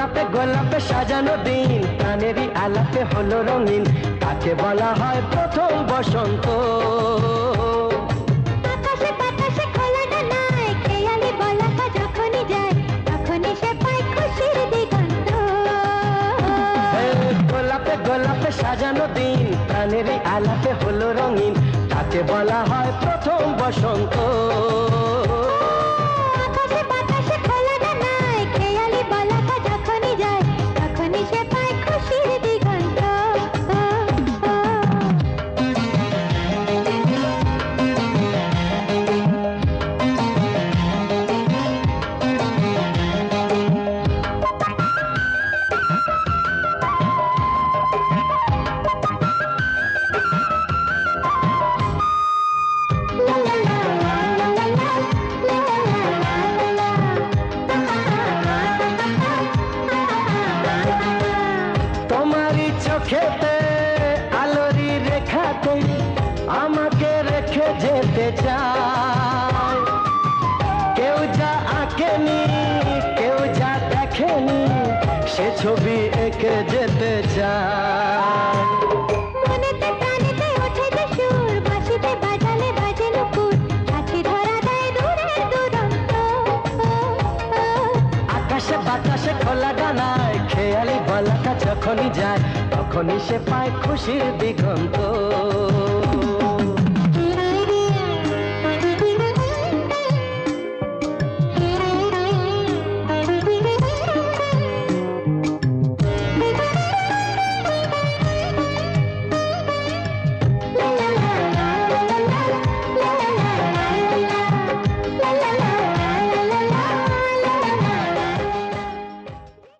গোলাপে গোলাপে সাজানো দিন, প্রাণেরই আলাপে হলো রঙিন, তাকে বলা হয় প্রথম বসন্ত। আকাশে বাতাসে খোলা ডানায় খেয়ালি বলাকা যখনই যায়, তখনই সে পায় খুশির দিগন্ত। গোলাপে গোলাপে সাজানো দিন, প্রাণেরই আলাপে হলো রঙিন, তাকে বলা হয় প্রথম বসন্ত। আকাশে বাতাসে খোলা ডানায় খেয়ালি বলাকা যখনই যায়, তখনই সে পায় খুশির দিগন্ত। তোমারই চোখেতে আলোরি রেখাতে আমাকে রেখে যেতে চায়। কেউ যা আঁকেনি, কেউ যা দেখেনি, সে ছবি এঁকে যেতে চায়। মনেতে প্রাণেতে ওঠে যে সুর, বাঁশিতে বাজালে বাজে নুপুর, কাছে ধরা দেয় দূরের দুরন্ত। আকাশে বাতাসে খোলা ডানায় খেয়ালি বলাকা যখনই যায়, তখনই সে পায় খুশির দিগন্ত।